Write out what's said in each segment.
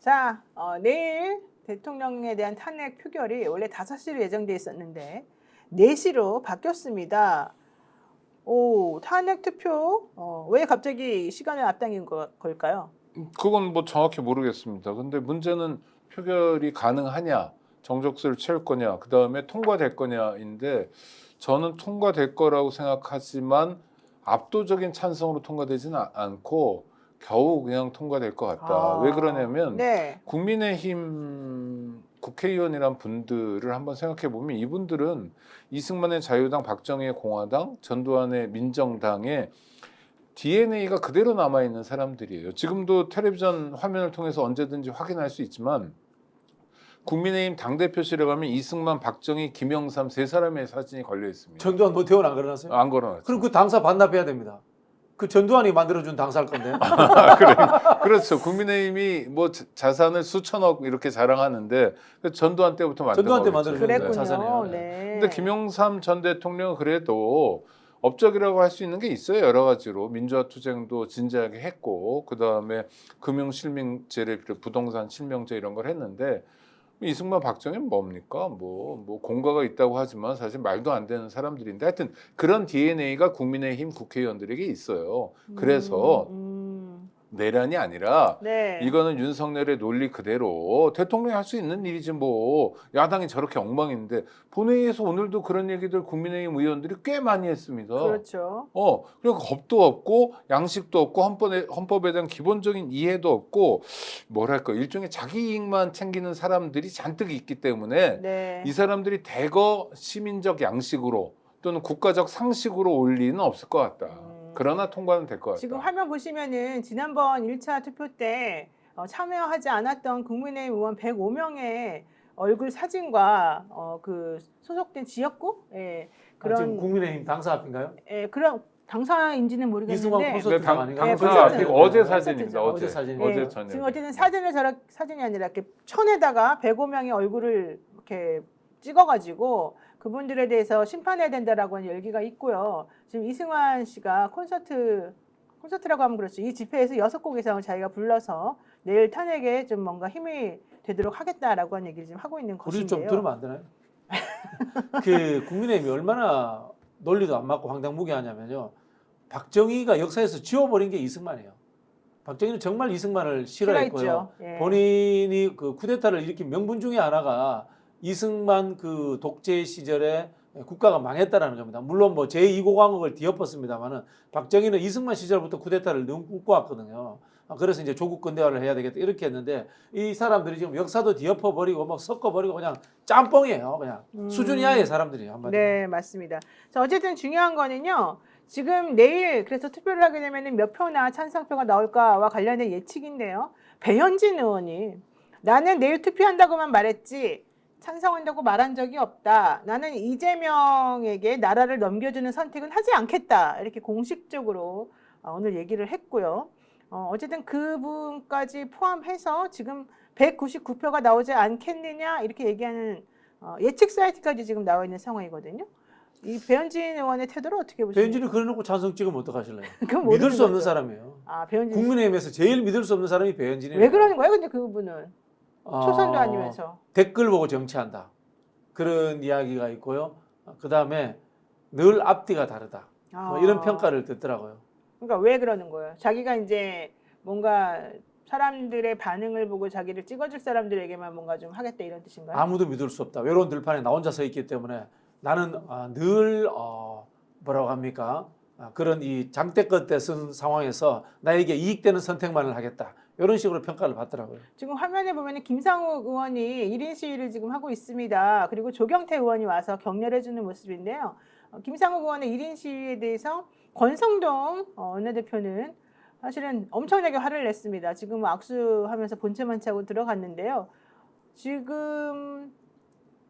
자, 내일 대통령에 대한 탄핵 표결이 원래 5시로 예정돼 있었는데 4시로 바뀌었습니다. 오, 탄핵 투표 왜 갑자기 시간을 앞당긴 걸까요? 그건 뭐 정확히 모르겠습니다. 근데 문제는 표결이 가능하냐, 정족수를 채울 거냐, 그 다음에 통과될 거냐인데 저는 통과될 거라고 생각하지만 압도적인 찬성으로 통과되지는 않고 겨우 그냥 통과될 것 같다. 왜 그러냐면 네. 국민의힘 국회의원이란 분들을 한번 생각해 보면 이분들은 이승만의 자유당, 박정희의 공화당, 전두환의 민정당의 DNA가 그대로 남아있는 사람들이에요. 지금도 텔레비전 화면을 통해서 언제든지 확인할 수 있지만 국민의힘 당대표실에 가면 이승만, 박정희, 김영삼 3사람의 사진이 걸려 있습니다. 전두환 노태우는 안 걸어놨어요? 안 걸어놨죠. 그럼 그 당사 반납해야 됩니다. 그 전두환이 만들어준 당사일 건데. 그래. 그렇죠. 국민의힘이 뭐 자산을 수천억 이렇게 자랑하는데 그 전두환 때부터 만든 전두환 때 거겠죠. 만들어준 그랬군요. 자산이에요. 네. 근데 김영삼 전 대통령은 그래도 업적이라고 할 수 있는 게 있어요. 여러 가지로 민주화 투쟁도 진지하게 했고 그 다음에 금융 실명제를 비롯 부동산 실명제 이런 걸 했는데 이승만, 박정희는 뭡니까? 뭐 공과가 있다고 하지만 사실 말도 안 되는 사람들인데 하여튼 그런 DNA가 국민의힘 국회의원들에게 있어요. 그래서 내란이 아니라 네. 이거는 윤석열의 논리 그대로 대통령이 할 수 있는 일이지 뭐 야당이 저렇게 엉망인데 본회의에서 오늘도 그런 얘기들 국민의힘 의원들이 꽤 많이 했습니다. 그렇죠. 그러니까 겁도 없고 양식도 없고 헌법에 대한 기본적인 이해도 없고 뭐랄까 일종의 자기 이익만 챙기는 사람들이 잔뜩 있기 때문에 네. 이 사람들이 대거 시민적 양식으로 또는 국가적 상식으로 올 리는 없을 것 같다. 그러나 통과는 될 것 같다. 지금 화면 보시면은 지난번 1차 투표 때 참여하지 않았던 국민의힘 의원 105명의 얼굴 사진과 그 소속된 지역구 지금 국민의힘 당사 앞인가요? 그런 당사인지는 이승만 모르겠는데 콘서트 네, 아닌가요? 당사 콘서트. 아니고 어제 콘서트죠. 사진입니다. 어제 사진. 어제 예, 저녁. 지금 어쨌든 사진이 아니라 이렇게 천에다가 105명의 얼굴을 이렇게 찍어가지고 그분들에 대해서 심판해야 된다라고 하는 열기가 있고요. 지금 이승만 씨가 콘서트라고 하면 그렇죠. 이 집회에서 6곡 이상을 자기가 불러서 내일 탄핵에 좀 뭔가 힘이 되도록 하겠다라고 하는 얘기를 지금 하고 있는 우리 좀 것인데요. 들으면 안 되나요? 그 국민의힘이 얼마나 논리도 안 맞고 황당무계하냐면요. 박정희가 역사에서 지워버린 게 이승만이에요. 박정희는 정말 이승만을 싫어했고요. 싫어했죠. 예. 본인이 그 쿠데타를 일으킨 명분 중에 하나가 이승만 그 독재 시절에 국가가 망했다라는 겁니다. 물론 뭐 제2공화국을 뒤엎었습니다만은 박정희는 이승만 시절부터 쿠데타를 너무 꿈꿔왔거든요. 그래서 이제 조국 근대화를 해야 되겠다 이렇게 했는데 이 사람들이 지금 역사도 뒤엎어버리고 막 섞어버리고 그냥 짬뽕이에요. 그냥 수준 이하의 사람들이 한마디로. 네, 맞습니다. 자, 어쨌든 중요한 거는요. 지금 내일 그래서 투표를 하게 되면 몇 표나 찬성표가 나올까와 관련된 예측인데요. 배현진 의원이 나는 내일 투표한다고만 말했지 찬성한다고 말한 적이 없다. 나는 이재명에게 나라를 넘겨주는 선택은 하지 않겠다. 이렇게 공식적으로 오늘 얘기를 했고요. 어쨌든 그분까지 포함해서 지금 199표가 나오지 않겠느냐 이렇게 얘기하는 예측 사이트까지 지금 나와 있는 상황이거든요. 이 배현진 의원의 태도를 어떻게 보십니까? 배현진이 그래놓고 찬성 찍으면 어떡하실래요? 그건 믿을 모르는 수 없는 거죠. 사람이에요. 아, 배현진 씨. 국민의힘에서 제일 믿을 수 없는 사람이 배현진이에요. 왜 그러는 거예요? 근데 그분은 초선도 아니면서. 댓글 보고 정치한다. 그런 이야기가 있고요. 그 다음에 늘 앞뒤가 다르다. 뭐 이런 평가를 듣더라고요. 그러니까 왜 그러는 거예요? 자기가 이제 뭔가 사람들의 반응을 보고 자기를 찍어줄 사람들에게만 뭔가 좀 하겠다 이런 뜻인가요? 아무도 믿을 수 없다. 외로운 들판에 나 혼자 서 있기 때문에 나는 늘 뭐라고 합니까? 그런 이 장대 끝에 쓴 상황에서 나에게 이익되는 선택만을 하겠다. 이런 식으로 평가를 받더라고요. 지금 화면에 보면 김상욱 의원이 1인 시위를 지금 하고 있습니다. 그리고 조경태 의원이 와서 격려해주는 모습인데요. 김상욱 의원의 1인 시위에 대해서 권성동 원내대표는 사실은 엄청나게 화를 냈습니다. 지금 악수하면서 본체만 차고 들어갔는데요. 지금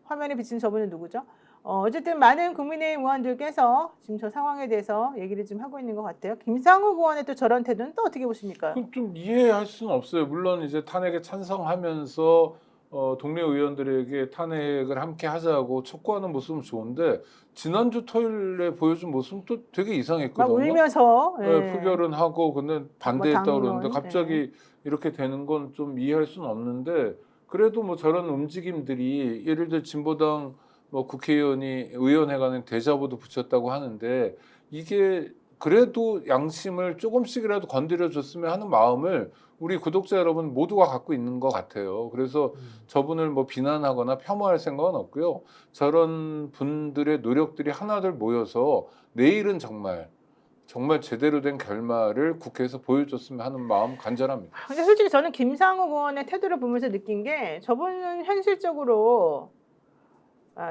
화면에 비친 저분은 누구죠? 어쨌든 많은 국민의힘 의원들께서 지금 저 상황에 대해서 얘기를 좀 하고 있는 것 같아요. 김상욱 의원의 또 저런 태도는 또 어떻게 보십니까? 좀 이해할 수는 없어요. 물론 이제 탄핵에 찬성하면서 동료 의원들에게 탄핵을 함께 하자고 촉구하는 모습은 좋은데 지난주 토요일에 보여준 모습은 또 되게 막 이상했거든요. 울면서 네, 표결은 하고 근데 반대했다 당론, 그러는데 갑자기 이렇게 되는 건 좀 이해할 수는 없는데 그래도 뭐 저런 움직임들이 예를 들어 진보당 뭐 국회의원이 의원회관에 대자보도 붙였다고 하는데 이게 그래도 양심을 조금씩이라도 건드려줬으면 하는 마음을 우리 구독자 여러분 모두가 갖고 있는 것 같아요. 그래서 저분을 뭐 비난하거나 폄하할 생각은 없고요. 저런 분들의 노력들이 하나둘 모여서 내일은 정말 제대로 된 결말을 국회에서 보여줬으면 하는 마음 간절합니다. 근데 솔직히 저는 김상욱 의원의 태도를 보면서 느낀 게 저분은 현실적으로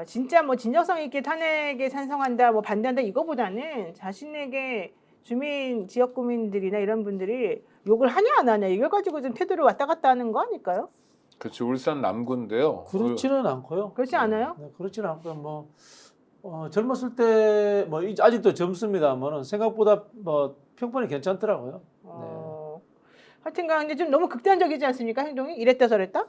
진짜 뭐 진정성 있게 탄핵에 찬성한다, 뭐 반대한다 이거보다는 자신에게 주민 지역 구민들이나 이런 분들이 욕을 하냐 안 하냐 이걸 가지고 좀 태도를 왔다 갔다 하는 거 아닐까요? 그렇죠. 울산 남구인데요. 그렇지는 않고요. 그렇지 않아요? 네, 그렇지는 않고요. 뭐 젊었을 때 뭐 아직도 젊습니다만은 생각보다 뭐 평판이 괜찮더라고요. 하여튼간 근데 좀 너무 극단적이지 않습니까? 행동이 이랬다 저랬다?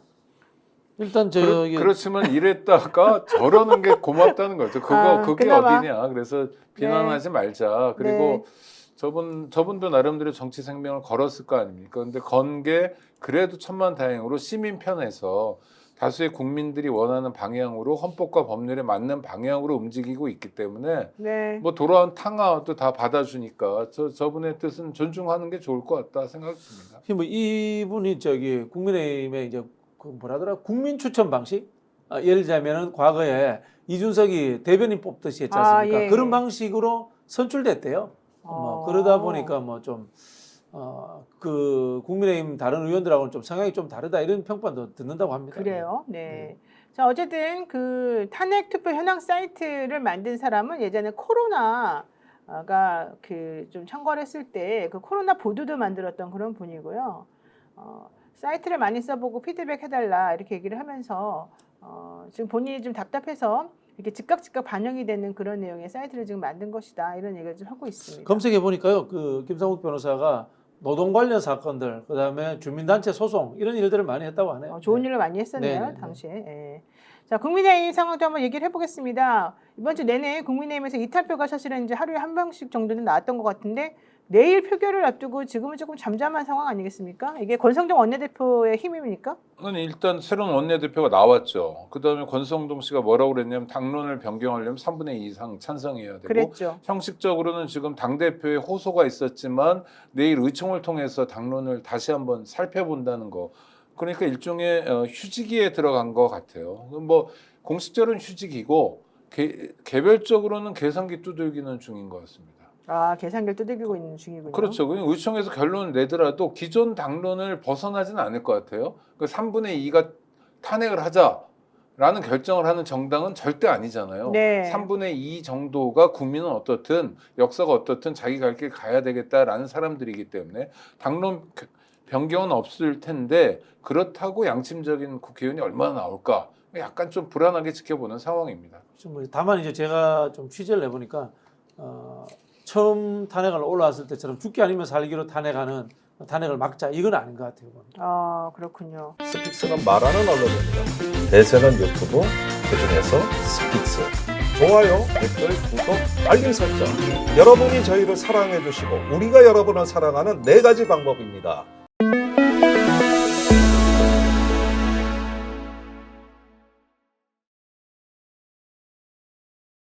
일단 저기 그렇지만 이랬다가 저러는 게 고맙다는 거죠. 그게 그나마. 어디냐. 그래서 비난하지 말자. 그리고 네. 저분도 나름대로 정치 생명을 걸었을 거 아닙니까? 근데 건 게 그래도 천만다행으로 시민 편에서 다수의 국민들이 원하는 방향으로 헌법과 법률에 맞는 방향으로 움직이고 있기 때문에 네. 뭐 돌아온 탕화도 다 받아주니까 저분의 뜻은 존중하는 게 좋을 것 같다 생각됩니다. 뭐 이분이 저기 국민의힘의 이제 그 뭐라더라 국민 추천 방식 예를 들자면은 과거에 이준석이 대변인 뽑듯이 했지 않습니까? 예. 그런 방식으로 선출됐대요. 그러다 보니까 뭐 좀 그 국민의힘 다른 의원들하고는 좀 성향이 좀 다르다 이런 평판도 듣는다고 합니다. 그래요. 네. 자 어쨌든 그 탄핵 투표 현황 사이트를 만든 사람은 예전에 코로나가 그 좀 창궐했을 때 그 코로나 보도도 만들었던 그런 분이고요. 사이트를 많이 써보고 피드백 해달라 이렇게 얘기를 하면서 지금 본인이 좀 답답해서 이렇게 즉각 반영이 되는 그런 내용의 사이트를 지금 만든 것이다 이런 얘기를 좀 하고 있습니다. 검색해 보니까요, 그 김상욱 변호사가 노동 관련 사건들, 그다음에 주민단체 소송 이런 일들을 많이 했다고 하네요. 좋은 일을 많이 했었네요. 네네네. 당시에. 예. 자 국민의힘 상황도 한번 얘기를 해보겠습니다. 이번 주 내내 국민의힘에서 이탈표가 사실은 이제 하루에 한 명씩 정도는 나왔던 것 같은데 내일 표결을 앞두고 지금은 조금 잠잠한 상황 아니겠습니까? 이게 권성동 원내대표의 힘입니까? 아니, 일단 새로운 원내대표가 나왔죠. 그다음에 권성동 씨가 뭐라고 그랬냐면 당론을 변경하려면 3분의 2 이상 찬성해야 되고 그랬죠. 형식적으로는 지금 당대표의 호소가 있었지만 내일 의총을 통해서 당론을 다시 한번 살펴본다는 거. 그러니까 일종의 휴지기에 들어간 것 같아요. 뭐 공식적으로는 휴지기고 개별적으로는 계산기 두들기는 중인 것 같습니다. 계산기를 두들기고 있는 중이군요. 그렇죠. 그냥 의총에서 결론을 내더라도 기존 당론을 벗어나지는 않을 것 같아요. 그 3분의 2가 탄핵을 하자라는 결정을 하는 정당은 절대 아니잖아요. 네. 3분의 2 정도가 국민은 어떻든 역사가 어떻든 자기 갈 길 가야 되겠다라는 사람들이기 때문에 당론 변경은 없을 텐데 그렇다고 양심적인 국회의원이 얼마나 나올까 약간 좀 불안하게 지켜보는 상황입니다. 다만 이제 제가 좀 취재를 해보니까 처음 탄핵을 올라왔을 때처럼 죽기 아니면 살기로 탄핵을 막자 이건 아닌 것 같아요. 그렇군요. 스픽스는 말하는 언론입니다. 대세는 유튜브, 그중에서 스픽스. 좋아요, 댓글, 구독, 알림 설정. 여러분이 저희를 사랑해 주시고 우리가 여러분을 사랑하는 4가지 방법입니다.